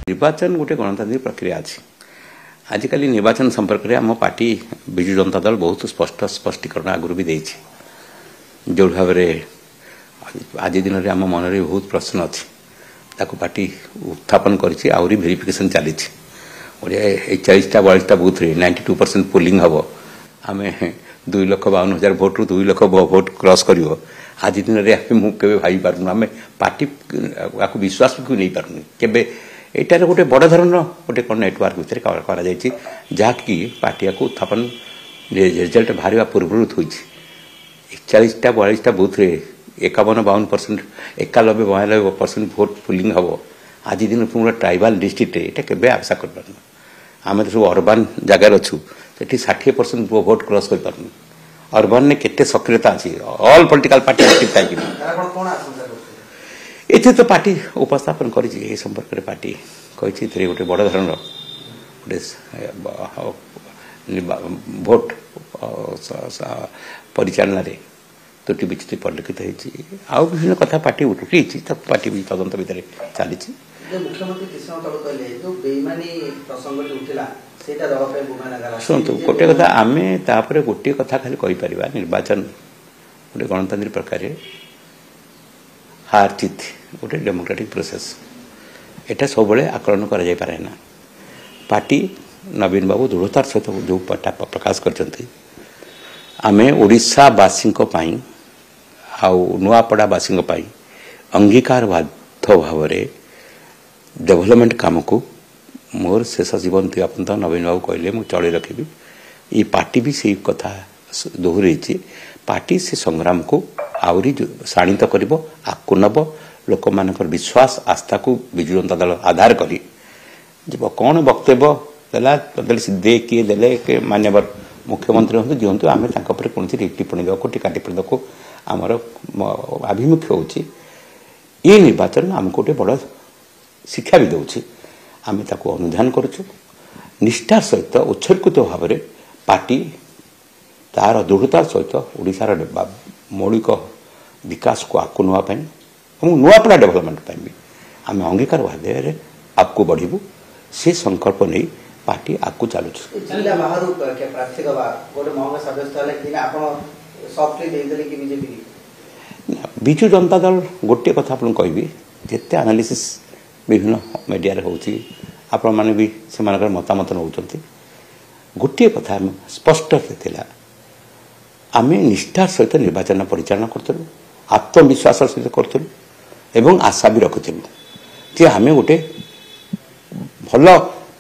निर्वाचन गोटे गणतांत्रिक प्रक्रिया अच्छी आजिकल निर्वाचन संपर्क में आम पार्टी विजु जनता दल बहुत स्पष्टीकरण आगुरी भी देछि जो भाव आज दिन में आम मन में बहुत प्रश्न अच्छी ताको पार्टी उत्थापन करी आहरी भेरिफिकेशन चली 41टा 42टा बूथ 92% पोलिंग हम आम 2,52,000 भोट 2 लाख भोट क्रॉस कर आज दिन में मुझे भाई पार्न आम पार्टी को विश्वास को नहीं पार्न के एटार गोटे बड़ धरण गोटे कौन नेटवर्क भितर जहाँकि पार्टी को उत्थापन रिजल्ट बाहर पूर्व थी 41टा 42टा बूथ 51-52% 91-92% भोट पुलिंग हम आज दिन पूरा ट्राइबाल डिस्ट्रिक्ट ये के आशा कर आम तो सब अर्बान जगार अच्छु से 60% भोट क्रॉस कर पार्न अर्बान ने केते सक्रियता अच्छी ऑल पॉलिटिकल पार्टी एक्टिव ये तो पार्टी उपस्थापन कर संपर्क में पार्टी कही गोटे बड़ धरण गोटे भोट परिचालन त्रुटि विच्युति परिलक्षित होती कथा पार्टी उठी पार्टी भी तदंत भितर चली शुणु गोटे कथा आम तापर गोटे कथा खाली कहीपर निर्वाचन गोटे गणतांत्रिक प्रक्रिया हार जीत गोटे डेमोक्रेटिक प्रोसेस एटा सब आकलन कर पार्टी नवीन बाबू दृढ़तार सहित जो प्रकाश करते आम ओडिशावासी नुआपड़ावासी अंगीकारबद्ध भाव डेभलपमेंट काम को मोर शेष जीवन यापन तो नवीन बाबू कहले मुझे चढ़ी रखी ये पार्टी भी से कथा दोहरे पार्टी से संग्राम को आहरी शाणित कर आगू नब लोक मान विश्वास आस्था को विजु जनता दल आधार करी जब कौन वक्तव्य देला दे किए दे मान्यवर मुख्यमंत्री हूँ जी हूँ आम कौन टिप्पणी देवा टीका टिप्पणी देवा आमर आभिमुख्य होची ये निर्वाचन आमको गोटे बड़ शिक्षा भी दूसरी आम अनुधान करुचु निष्ठार सहित उत्सर्गित भाव में पार्टी तार दृढ़तार सहित ओडिशार मौलिक विकास को आगू नापी नुआपड़ा डेभलपमेंट भी आम अंगीकार भाव आगू बढ़ू से संकल्प नहीं पार्टी आगू चलु विजु जनता दल गोटे कथा आप कहि जिते एनालिसिस विभिन्न मीडिया आपण मैंने भी से मतामत नौ गोटे कथा स्पष्ट थिला आम निष्ठार सहित निर्वाचन परिचालन करूँ आत्मविश्वास सहित करूँ एवं आशा भी रखुलु जे आम गोटे भल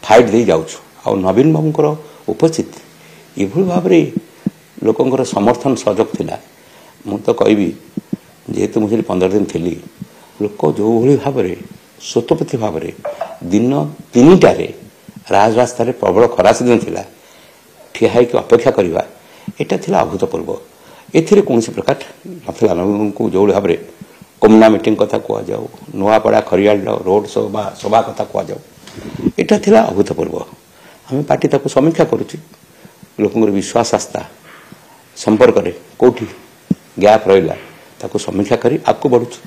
फाइट दे जाऊँ नवीन बाबूर उपस्थित ये भाव में लोकंर समर्थन सहयोग थिला मु तो कहि जेहेतु मुझे 15 दिन थी लोक जो भाव में स्वतःप्रति भाव में दिन 3टार राजरास्ता प्रबल खराश दिन थिला ठिया होकर अपेक्षा करवा यहाँ था अभूतपूर्व एथिरे कौन प्रकार नथिला नवीन को जो भाव में कोमना मीटिंग कथा कहु नुआपड़ा खरियाल रोड शो बा सभा कथा कहु यहाँ था अभूतपूर्व आम पार्टी ताको समीक्षा करुच्ची लोकंर विश्वास आस्था संपर्क में कौटी गैप रहा ताको समीक्षा करी आगू बढ़ुचु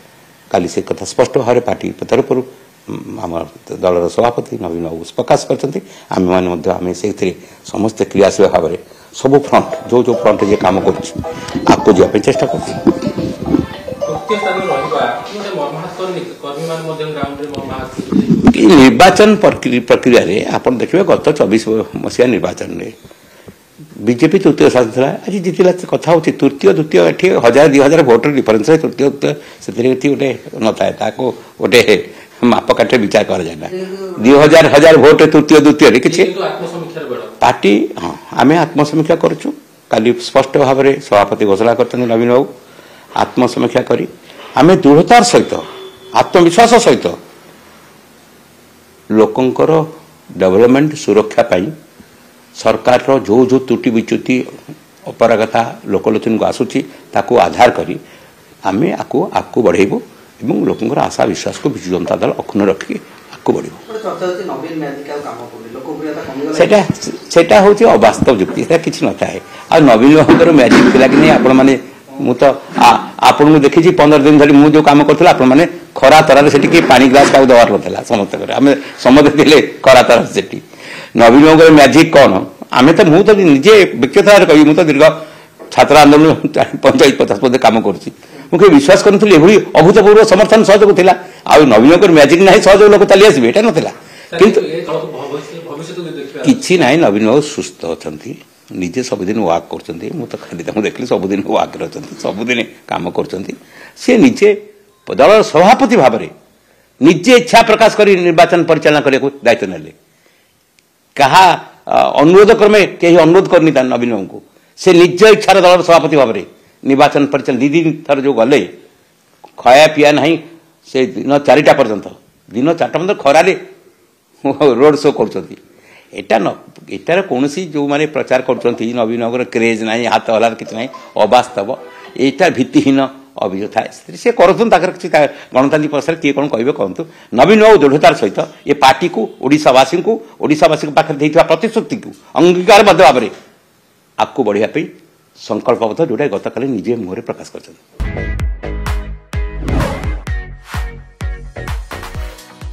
काली से कथा स्पष्ट भाव में पार्टी तरफ आम दलर सभापति नवीन बाबू प्रकाश करते आम मैंने से समस्ते क्रियाशील भाव में सब फ्रंट जो जो फ्रंट ये काम करको जावाई चेष्टा कर निर्वाचन प्रक्रिया रे आपण देखिए गत 24 मसीहा निर्वाचन में बीजेपी तृतीय स्थान था आज जीतला कथा हो तृतीय द्वितीय ये 1000-2000 भोटर डिफरेन्स तृतीय द्वितीय गोटे नए गोटे मापकाठे विचार कर 2000 भोट तृतीय द्वितीय कि पार्टी हाँ आम आत्मसमीक्षा करुँ काली स्पष्ट भाव में सभापति घोषणा करते नवीन बाबू आत्मसमीक्षा करी आम दृढ़तार सहित आत्मविश्वास सहित लोकंकर डेवलपमेंट सुरक्षा पाई सरकार जो जो त्रुटि विच्युति अपरागता लोकलोचन को आसूची ताको आधार करी आम आगू बढ़ेबू एवं लोकंकर आशा विश्वास को विजु जनता दल अक्षुण्ण रखिक आगू बढ़ सेटा हूँ अवास्तव युक्ति कि न था आ नवीन बाबूर मैजिक थी कि नहीं आपण मैंने ମୁଁ ତ ଆପଣଙ୍କୁ ଦେଖିଛି 15 ଦିନ ଧରି ମୁଁ ଯେଉଁ କାମ କରୁଥିଲି ଆପଣ ମାନେ ଖରା ତରାରେ ସେଠି କିଏ ପାଣି ଗ୍ଲାସ କାହାକୁ ଦେବାର ନଥିଲା ସମସ୍ତଙ୍କର ଆମେ ସମସ୍ତେ ଥିଲେ ଖରା ତରାରେ ସେଠି ନବୀନ ବାବୁଙ୍କର ମ୍ୟାଜିକ୍ କ'ଣ ଆମେ ତ ମୁଁ ତ ନିଜେ ବ୍ୟକ୍ତିଗତ ଭାବରେ କହିବି ମୁଁ ତ ଦୀର୍ଘ ଛାତ୍ର ଆନ୍ଦୋଳନ 45-50 ପଦେ କାମ କରୁଛି ମୁଁ କେବେ ବିଶ୍ୱାସ କରୁନଥିଲି ଏଭଳି ଅଭୂତପୂର୍ବ ସମର୍ଥନ ସହଯୋଗ ଥିଲା ଆଉ ନବୀନ ବାବୁଙ୍କର ମ୍ୟାଜିକ୍ ନାହିଁ ସହଯୋଗ ଲୋକ ଚାଲି ଆସିବେ ଏଇଟା ନଥିଲା କିନ୍ତୁ କିଛି ନାହିଁ ନବୀନ ବାବୁ ସୁସ୍ଥ ଅଛନ୍ତି ନିଜେ ସବୁଦିନ ୱାକ୍ କରୁଛନ୍ତି ମୁଁ ତ ଖାଲି ତାଙ୍କୁ ଦେଖିଲି ସବୁଦିନ ୱାକ୍ରେ ଅଛନ୍ତି ସବୁଦିନ କାମ କରୁଛନ୍ତି ସେ ନିଜେ ଦଳର ସଭାପତି ଭାବରେ ନିଜେ ଇଚ୍ଛା ପ୍ରକାଶ କରି ନିର୍ବାଚନ ପରିଚାଳନା କରିବାକୁ ଦାୟିତ୍ୱ ନେଲେ କାହା ଅନୁରୋଧ କ୍ରମେ କେହି ଅନୁରୋଧ କରିନି ତା ନବୀନ ବାବୁଙ୍କୁ ସେ ନିଜ ଇଚ୍ଛାର ଦଳର ସଭାପତି ଭାବରେ ନିର୍ବାଚନ ପରିଚାଳନା 2 ଦିନ ଥର ଯେଉଁ ଗଲେ ଖାଇବା ପିଇବା ନାହିଁ ସେ ଦିନ 4ଟା ପର୍ଯ୍ୟନ୍ତ ଦିନ 4ଟା ପର୍ଯ୍ୟନ୍ତ ଖରାରେ ରୋଡ୍ ଶୋ କରୁଛନ୍ତି ଏଟାର କୌଣସି ଯେଉଁମାନେ ପ୍ରଚାର କରୁଛନ୍ତି ନବୀନ ବାବୁଙ୍କର କ୍ରେଜ୍ ନାହିଁ ହାତ ହଲାର କିଛି ନାହିଁ ଅବାସ୍ତବ ଏଇଟା ଭିତ୍ତିହୀନ ଅଭିଯୋଗ ଥାଏ ସେ କରୁଛନ୍ତି ତାଙ୍କର କିଛି ଗଣତାନ୍ତ୍ରିକ ପ୍ରଶ୍ନରେ କିଏ କ'ଣ କହିବେ କହନ୍ତୁ ନବୀନ ବାବୁ ଦୃଢ଼ତାର ସହିତ ଏ ପାର୍ଟିକୁ ଓଡ଼ିଶାବାସୀଙ୍କ ପାଖରେ ଦେଇଥିବା ପ୍ରତିଶ୍ରୁତିକୁ ଅଙ୍ଗୀକାରବଦ୍ଧ ଭାବରେ ଆଗକୁ ବଢ଼ିବା ପାଇଁ ସଂକଳ୍ପବଦ୍ଧ ଯେଉଁଟା ଗତକାଲି ନିଜେ ମୁହଁରେ ପ୍ରକାଶ କରିଛନ୍ତି।